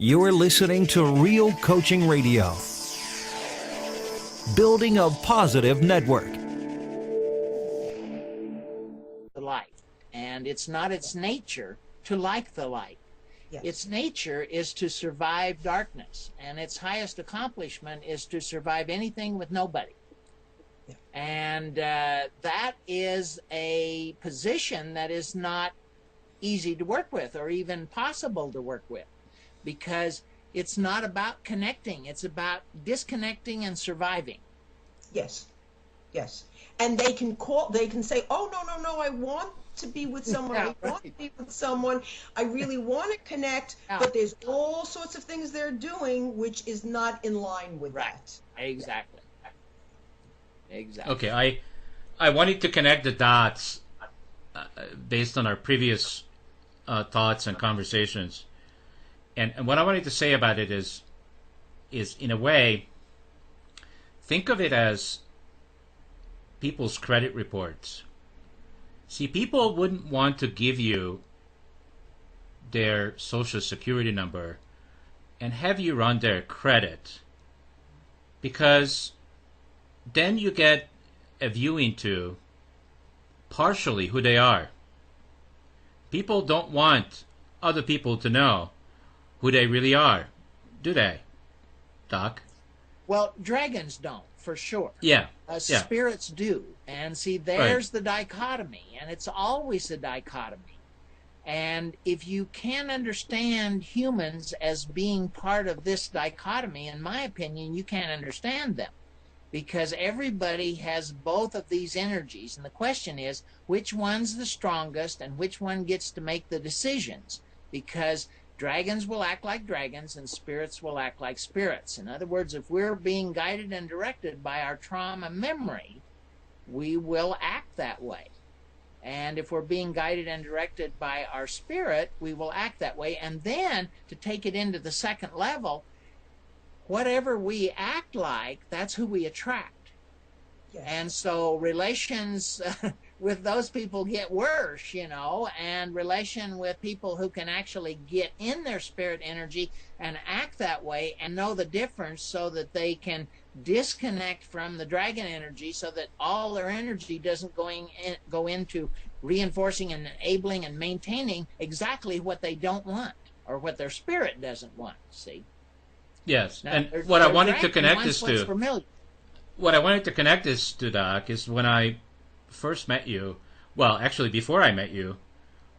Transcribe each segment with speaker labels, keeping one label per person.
Speaker 1: You're listening to Real Coaching Radio, building a positive network.
Speaker 2: The light, and it's not its nature to like the light.
Speaker 3: Yes.
Speaker 2: Its nature is to survive darkness, and its highest accomplishment is to survive anything with nobody.
Speaker 3: Yeah.
Speaker 2: And that is a position that is not easy to work with or even possible to work with, because it's not about connecting. It's about disconnecting and surviving.
Speaker 3: Yes. Yes. And they can say, oh, no, I want to be with someone.
Speaker 2: Yeah,
Speaker 3: I want to be with someone. I really want to connect, but there's all sorts of things they're doing which is not in line with that.
Speaker 2: Exactly. Exactly.
Speaker 4: Okay, I wanted to connect the dots based on our previous thoughts and conversations. And what I wanted to say about it is in a way, think of it as people's credit reports. See, people wouldn't want to give you their social security number and have you run their credit, because then you get a view into partially who they are. People don't want other people to know who they really are, do they, Doc?
Speaker 2: Well, dragons don't, for sure.
Speaker 4: Yeah.
Speaker 2: Spirits do. And see, there's the dichotomy, and it's always a dichotomy. And if you can't understand humans as being part of this dichotomy, in my opinion, you can't understand them, because everybody has both of these energies. And the question is, which one's the strongest and which one gets to make the decisions? Because dragons will act like dragons and spirits will act like spirits. In other words, if we're being guided and directed by our trauma memory, we will act that way. And if we're being guided and directed by our spirit, we will act that way. And then, to take it into the second level, whatever we act like, that's who we attract.
Speaker 3: Yes.
Speaker 2: And so relations with those people get worse, and relation with people who can actually get in their spirit energy and act that way and know the difference, so that they can disconnect from the dragon energy, so that all their energy doesn't go into reinforcing and enabling and maintaining exactly what they don't want, or what their spirit doesn't want. See?
Speaker 4: Yes.
Speaker 2: Now,
Speaker 4: And what I wanted to connect
Speaker 2: this
Speaker 4: this to, what I wanted to connect this to, Doc, is when I first met you, well, actually before I met you,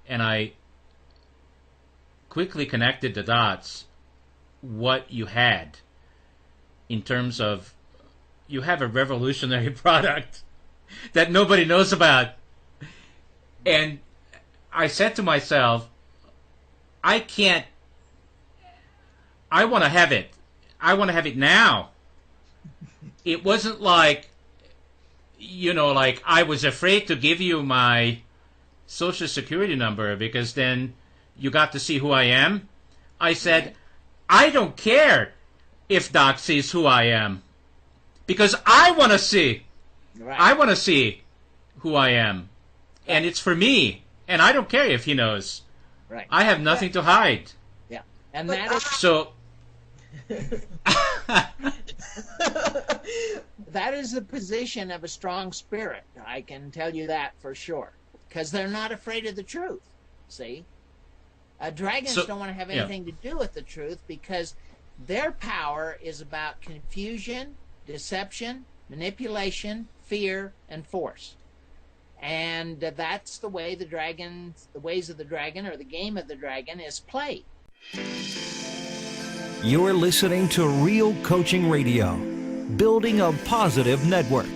Speaker 4: and I quickly connected the dots, what you had in terms of, you have a revolutionary product that nobody knows about. And I said to myself, I want to have it. I want to have it now. It wasn't like, like I was afraid to give you my social security number, because then you got to see who I am. I said, I don't care if Doc sees who I am, because I want to see.
Speaker 2: Right.
Speaker 4: I want to see who I am. Right. And it's for me. And I don't care if he knows.
Speaker 2: Right.
Speaker 4: I have nothing to hide.
Speaker 2: Yeah. And that is...
Speaker 4: So...
Speaker 2: That is the position of a strong spirit. I can tell you that for sure. Because they're not afraid of the truth. See? Dragons don't want to have anything to do with the truth, because their power is about confusion, deception, manipulation, fear, and force. And that's the way the ways of the dragon, or the game of the dragon, is played.
Speaker 1: You're listening to Real Coaching Radio, building a positive network.